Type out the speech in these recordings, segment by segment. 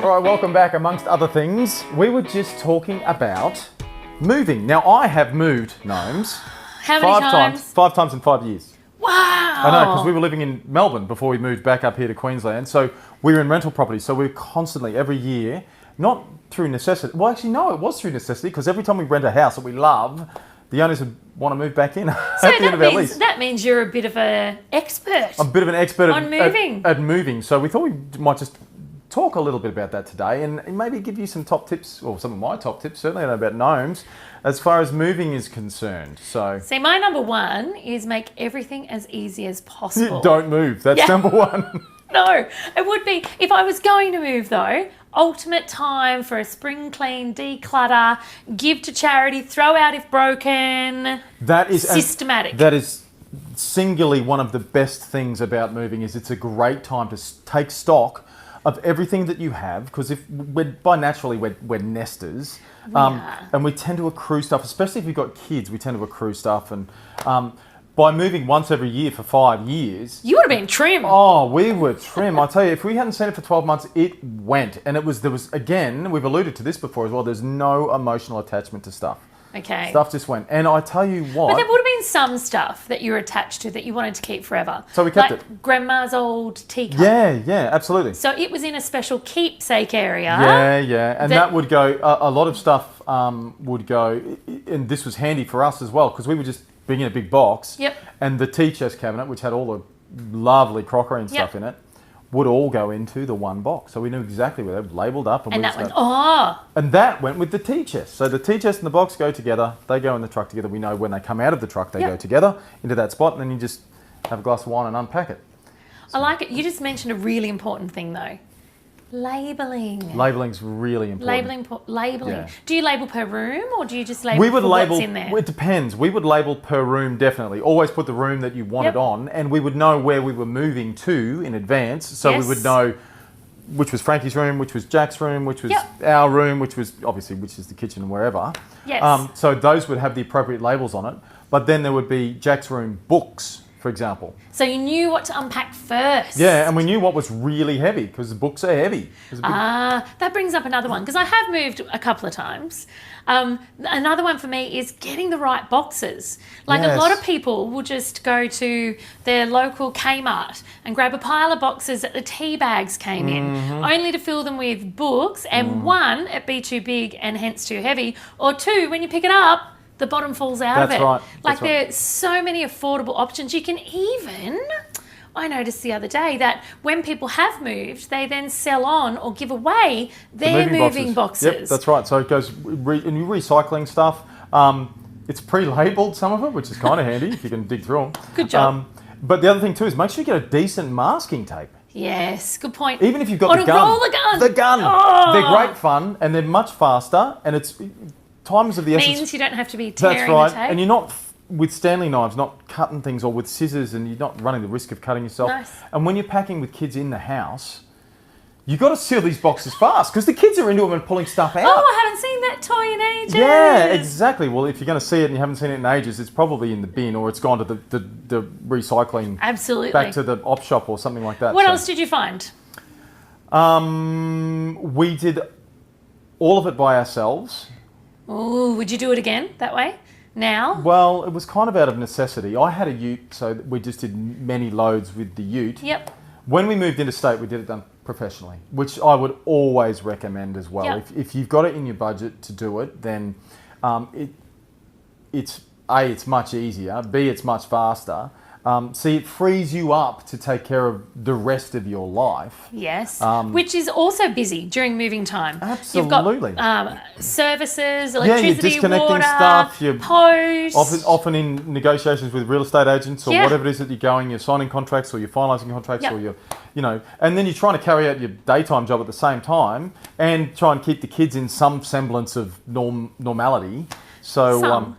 All right, welcome back. Amongst other things, we were just talking about moving. Now, I have moved, Gnomes. How many times? 5 times in 5 years. Wow. I know, because we were living in Melbourne before we moved back up here to Queensland. So we were in rental property. So we were constantly, every year, not through necessity. Well, actually, no, it was through necessity, because every time we rent a house that we love, the owners would want to move back in at the end of our lease. That means you're a bit of an expert. I'm a bit of an expert on moving. At moving. So we thought we might just talk a little bit about that today and maybe give you some top tips, or some of my top tips, certainly I know about Gnomes, as far as moving is concerned. So see, my number one is make everything as easy as possible. Don't move. That's number one. No, it would be, if I was going to move though, ultimate time for a spring clean, declutter, give to charity, throw out if broken. That is systematic. That is singularly one of the best things about moving, is it's a great time to take stock of everything that you have, because if we're nesters, and we tend to accrue stuff, especially if you've got kids. We tend to accrue stuff, and by moving once every year for 5 years, you would have been trim. Oh, we were trim. I tell you, if we hadn't seen it for 12 months, it went, and there was again, we've alluded to this before as well. There's no emotional attachment to stuff. Okay. Stuff just went. And I tell you what... But there would have been some stuff that you were attached to that you wanted to keep forever. So we kept it. Grandma's old teacup. Yeah, absolutely. So it was in a special keepsake area. Yeah. And that would go... A lot of stuff would go... And this was handy for us as well, because we would just bring in a big box. Yep. And the tea chest cabinet, which had all the lovely crockery and stuff in it, would all go into the one box. So we knew exactly where they were labelled up. And that went, And that went with the tea chest. So the tea chest and the box go together. They go in the truck together. We know when they come out of the truck, they go together into that spot, and then you just have a glass of wine and unpack it. So. I like it. You just mentioned a really important thing though. Labelling. Labelling's really important. Labelling. Yeah. Do you label per room, or do you just label what's in there? It depends. We would label per room, definitely. Always put the room that you wanted on, and we would know where we were moving to in advance. So we would know which was Frankie's room, which was Jack's room, which was our room, which is the kitchen and wherever. Yes. So those would have the appropriate labels on it. But then there would be Jack's room books, for example. So you knew what to unpack first. Yeah, and we knew what was really heavy, because the books are heavy. That brings up another one, because I have moved a couple of times. Another one for me is getting the right boxes. Like a lot of people will just go to their local Kmart and grab a pile of boxes that the tea bags came in, only to fill them with books, and one, it be too big and hence too heavy, or two, when you pick it up, the bottom falls out of it. Right. Like there's so many affordable options. You can even, I noticed the other day that when people have moved, they then sell on or give away their moving boxes. Yep, that's right. So it goes, and you're recycling stuff. It's pre-labelled, some of it, which is kind of handy if you can dig through them. Good job. But the other thing too is make sure you get a decent masking tape. Yes, good point. Even if you've got the gun. Roller gun. The gun. Oh. They're great fun, and they're much faster, and it's... Times of the essence. Means you don't have to be tearing That's right. the tape. And you're not, with Stanley knives, not cutting things, or with scissors, and you're not running the risk of cutting yourself. Nice. And when you're packing with kids in the house, you've got to seal these boxes fast, because the kids are into them and pulling stuff out. Oh, I haven't seen that toy in ages. Yeah, exactly. Well, if you're going to see it and you haven't seen it in ages, it's probably in the bin, or it's gone to the recycling. Absolutely. Back to the op shop or something like that. What else did you find? We did all of it by ourselves. Oh, would you do it again that way now? Well, it was kind of out of necessity. I had a ute, so we just did many loads with the ute. Yep. When we moved interstate, we did it done professionally, which I would always recommend as well. Yep. If you've got it in your budget to do it, then it's A, it's much easier, B, it's much faster. See, it frees you up to take care of the rest of your life. Yes, which is also busy during moving time. Absolutely. You've got services, electricity, you're disconnecting water, stuff. You're post. Often in negotiations with real estate agents or whatever it is that you're going, you're signing contracts or you're finalising contracts or you're, and then you're trying to carry out your daytime job at the same time and try and keep the kids in some semblance of normality. So,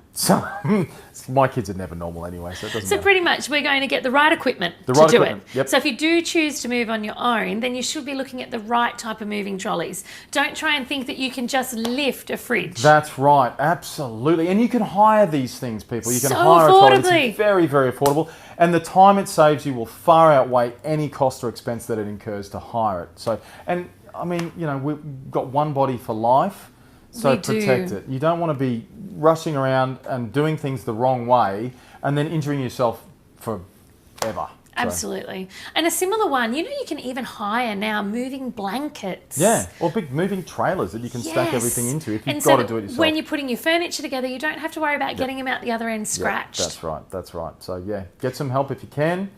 my kids are never normal anyway, so it doesn't matter. Pretty much we're going to get the right equipment to do it. Yep. So if you do choose to move on your own, then you should be looking at the right type of moving trolleys. Don't try and think that you can just lift a fridge. That's right, absolutely. And you can hire these things, people. You can so hire affordably. a trolley. It's very, very affordable. And the time it saves you will far outweigh any cost or expense that it incurs to hire it. So, and I mean, you know, we've got one body for life, so We protect do. it. You don't want to be rushing around and doing things the wrong way and then injuring yourself forever. Absolutely. And a similar one, you know, you can even hire now moving blankets. Yeah, or big moving trailers that you can stack Yes. everything into if you've And got so to do it yourself. when you're putting your furniture together, you don't have to worry about getting them out the other end scratched. That's right, that's right. So yeah, get some help if you can.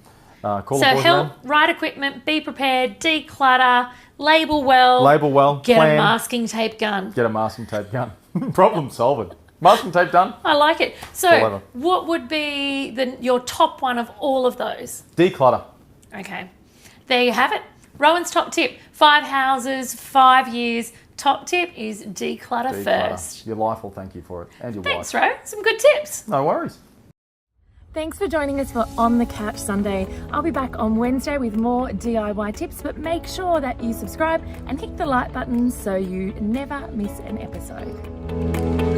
Call So the boys help, around. right equipment, be prepared, declutter, label well. Label well, Get plan. a masking tape gun. Get a masking tape gun. Problem solved. Masking tape done. I like it. So Whatever. what would be your top one of all of those? Declutter. Okay. There you have it. Rowan's top tip. 5 houses, 5 years. Top tip is declutter first. Your life will thank you for it, and your Thanks, wife. Ro. Some good tips. No worries. Thanks for joining us for On the Couch Sunday. I'll be back on Wednesday with more DIY tips, but make sure that you subscribe and hit the like button so you never miss an episode.